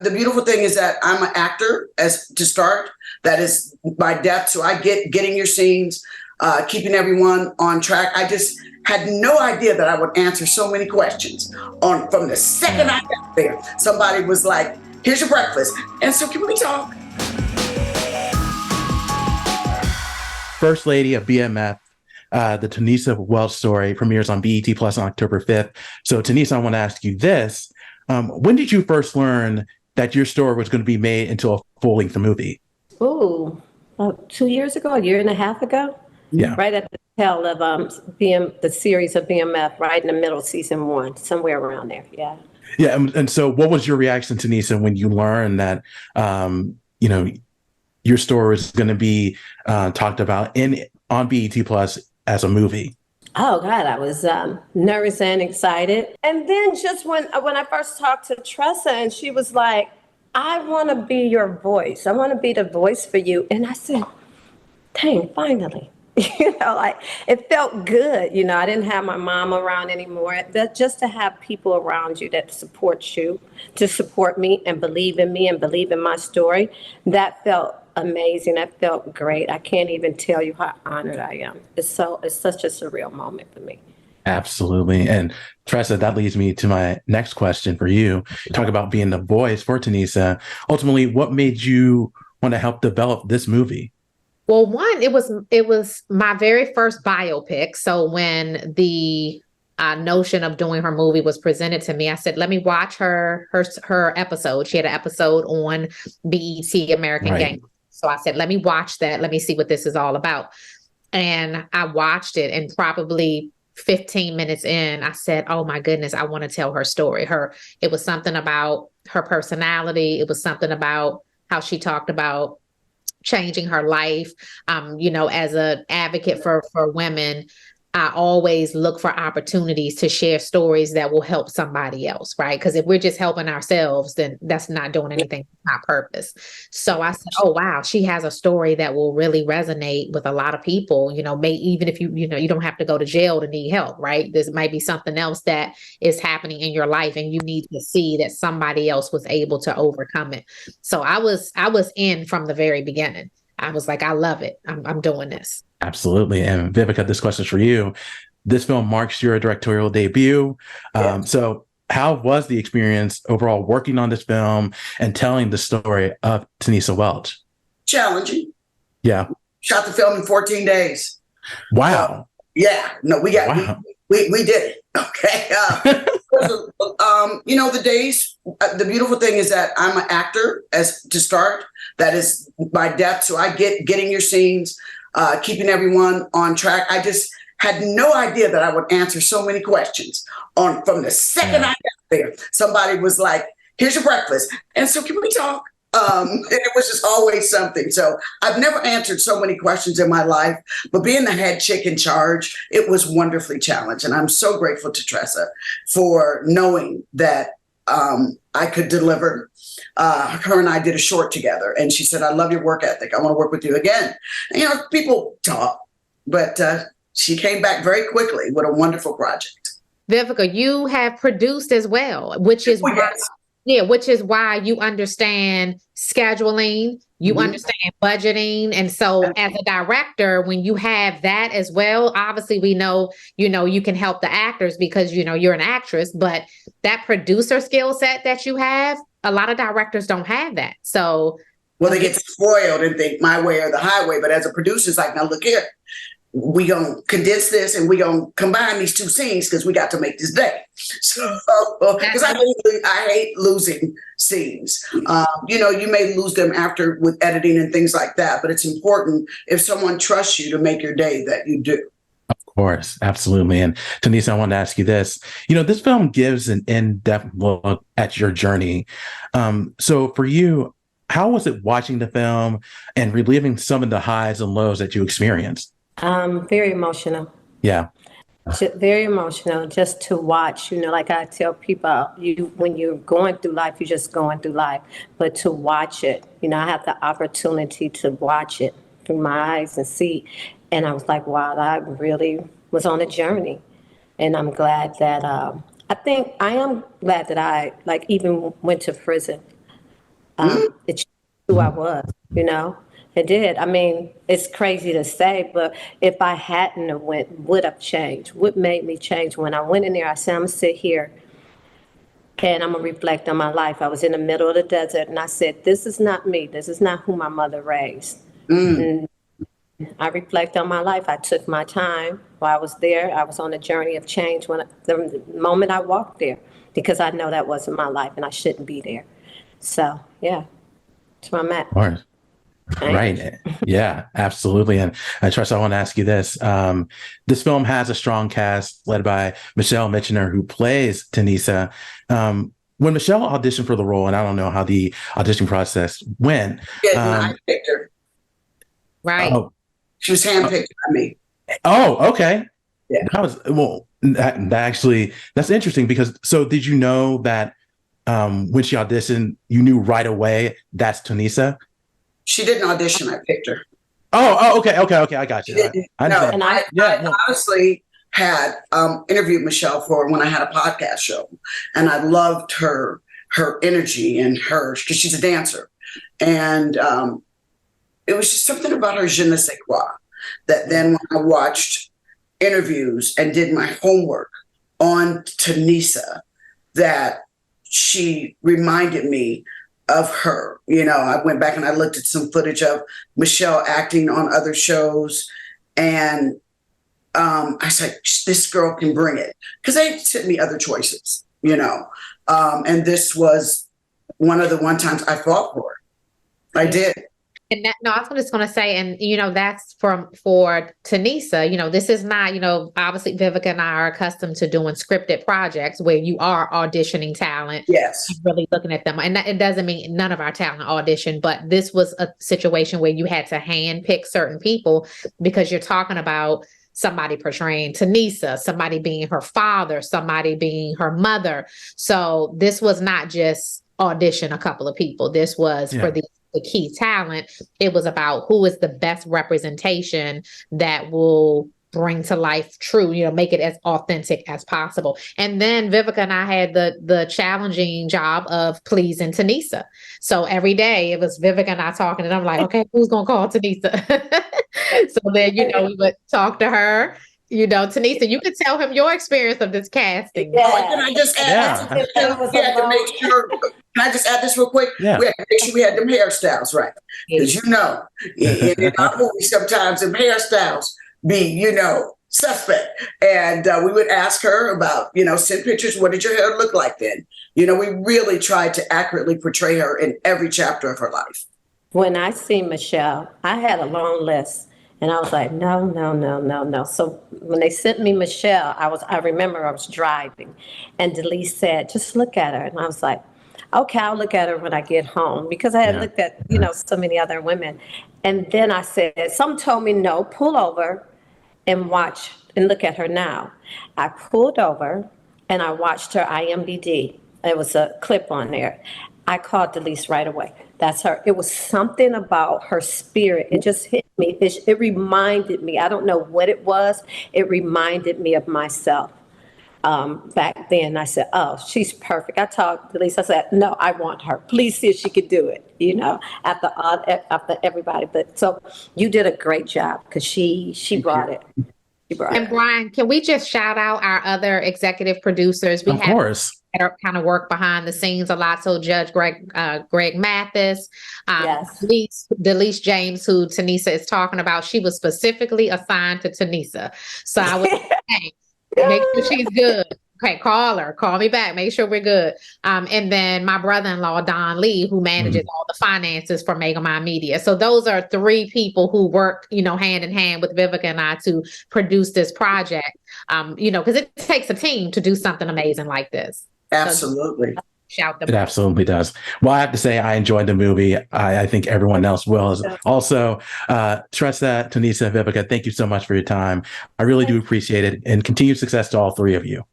The beautiful thing is that I'm an actor as to start. That is my depth. So I get getting your scenes, keeping everyone on track. I just had no idea that I would answer so many questions from the second I got there. Somebody was like, here's your breakfast. And so can we talk? First Lady of BMF, the Tonesa Welch Story premieres on BET Plus on October 5th. So Tonesa, I want to ask you this. When did you first learn that your story was going to be made into a full-length movie? Oh, about 2 years ago, a year and a half ago. Yeah. Right at the tail of the series of BMF, right in the middle, season 1, somewhere around there. Yeah. Yeah. And so what was your reaction, Tonesa, when you learned that, your story is going to be talked about on BET Plus as a movie? Oh God, I was nervous and excited. And then just when I first talked to Tressa, and she was like, "I want to be your voice. I want to be the voice for you." And I said, "Dang, finally." Like it felt good. I didn't have my mom around anymore. That just to have people around you that support you, to support me and believe in me and believe in my story, that felt amazing. That felt great. I can't even tell you how honored I am. It's such a surreal moment for me. Absolutely. And Tressa, that leads me to my next question for you. You talk about being the voice for Tonesa. Ultimately, what made you want to help develop this movie? Well, one, it was my very first biopic. So when the notion of doing her movie was presented to me, I said, let me watch her episode. She had an episode on BET American Gang. So I said, let me watch that. Let me see what this is all about. And I watched it, and probably 15 minutes in, I said, oh my goodness, I want to tell her story. It was something about her personality. It was something about how she talked about changing her life. As an advocate for women, I always look for opportunities to share stories that will help somebody else, right? Because if we're just helping ourselves, then that's not doing anything, not purpose. So I said, oh, wow, she has a story that will really resonate with a lot of people, even if you don't have to go to jail to need help, right? There might be something else that is happening in your life, and you need to see that somebody else was able to overcome it. So I was in from the very beginning. I was like, I love it. I'm doing this. Absolutely. And Vivica, this question is for you. This film marks your directorial debut. So how was the experience overall working on this film and telling the story of Tonesa Welch? Challenging. Yeah. Shot the film in 14 days. Wow. Yeah. No, we did it. Okay. The days, the beautiful thing is that I'm an actor as to start. That is my depth. So I get getting your scenes, keeping everyone on track. I just had no idea that I would answer so many questions from the second I got there. Somebody was like, here's your breakfast. And so can we talk? And it was just always something. So I've never answered so many questions in my life, but being the head chick in charge, it was wonderfully challenging. I'm so grateful to Tressa for knowing that I could deliver. Her and I did a short together, and she said, I love your work ethic. I want to work with you again. And, people talk, but she came back very quickly with a wonderful project. Vivica, you have produced as well, which is why you understand scheduling, you understand budgeting. And so as a director, when you have that as well, obviously we know, you can help the actors because, you're an actress, but that producer skill set that you have, a lot of directors don't have that. So, well, they get spoiled and think my way or the highway. But as a producer, it's like, now look here, we gonna condense this and we gonna combine these two scenes because we got to make this day. So, because I hate losing scenes. You may lose them after with editing and things like that, but it's important if someone trusts you to make your day that you do. Of course, absolutely. And Tonesa, I want to ask you this. This film gives an in-depth look at your journey. So for you, how was it watching the film and reliving some of the highs and lows that you experienced? Very emotional. Yeah. Very emotional just to watch, like I tell people, when you're going through life, you're just going through life, but to watch it, I have the opportunity to watch it through my eyes and see. And I was like, wow, I really was on a journey. And I'm glad that, I am glad that I even went to prison It changed who I was, you know. It did. I mean, it's crazy to say, but if I hadn't have went, would have changed. What made me change? When I went in there, I said, I'm gonna sit here and I'm gonna reflect on my life. I was in the middle of the desert, and I said, this is not me. This is not who my mother raised. And I reflect on my life. I took my time while I was there. I was on a journey of change the moment I walked there, because I know that wasn't my life and I shouldn't be there. So yeah, that's where I'm at. Of course. Right. Yeah, absolutely. And Tress, I want to ask you this. This film has a strong cast led by Michelle Mitchener, who plays Tonesa. When Michelle auditioned for the role, and I don't know how the audition process went. I picked her. Right. Oh, She was handpicked by me. okay. Yeah. That's interesting, because so did you know that when she auditioned, you knew right away that's Tonesa? She didn't audition. I picked her. Okay. I got you. I honestly had interviewed Michelle for when I had a podcast show, and I loved her energy and because she's a dancer, and it was just something about her 𝐒𝐿𝐴𝐻𝐿 that then when I watched interviews and did my homework on Tonesa, that she reminded me of her. You know, I went back and I looked at some footage of Michelle acting on other shows, and I was like, this girl can bring it, because they sent me other choices, you know, and this was one of the times I fought for her. I did. And I was just going to say, and that's for Tonesa. This is not, obviously Vivica and I are accustomed to doing scripted projects where you are auditioning talent. Yes, really looking at them, and it doesn't mean none of our talent audition, but this was a situation where you had to hand pick certain people, because you're talking about somebody portraying Tonesa, somebody being her father, somebody being her mother. So this was not just audition a couple of people. This was for the key talent. It was about who is the best representation that will bring to life true, make it as authentic as possible. And then Vivica and I had the challenging job of pleasing Tonesa. So every day it was Vivica and I talking, and I'm like, okay, who's going to call Tonesa? So then, we would talk to her. Tonesa, you could tell him your experience of this casting. Yeah. Can I just add? We had to make sure. Can I just add this real quick? Yeah. We had to make sure we had them hairstyles right, because in our movies sometimes them hairstyles be suspect, and we would ask her about send pictures. What did your hair look like then? We really tried to accurately portray her in every chapter of her life. When I see Michelle, I had a long list. And I was like, no. So when they sent me Michelle, I remember I was driving, and Delise said, just look at her. And I was like, okay, I'll look at her when I get home, because I had looked at, so many other women. And then I said, some told me, no, pull over and watch and look at her now. I pulled over and I watched her IMDb. There was a clip on there. I called Delise right away. That's her. It was something about her spirit. It just hit me. It reminded me. I don't know what it was. It reminded me of myself. Back then, I said, oh, she's perfect. I talked to Delise. I said, no, I want her. Please see if she could do it, after everybody. But so you did a great job, because she brought it. And Brian, can we just shout out our other executive producers? Of course. That kind of work behind the scenes a lot. So Judge Greg Mathis, Delise James, who Tonesa is talking about, she was specifically assigned to Tonesa. So I would say, make sure she's good. Okay, call her, call me back, make sure we're good. And then my brother-in-law, Don Lee, who manages all the finances for Megamind Media. So those are three people who work, hand in hand with Vivica and I to produce this project. Because it takes a team to do something amazing like this. Absolutely. So, shout them. It absolutely does. Well, I have to say, I enjoyed the movie. I think everyone else will. Also, Tressa, Tonesa, Vivica, thank you so much for your time. I really do appreciate it, and continued success to all three of you.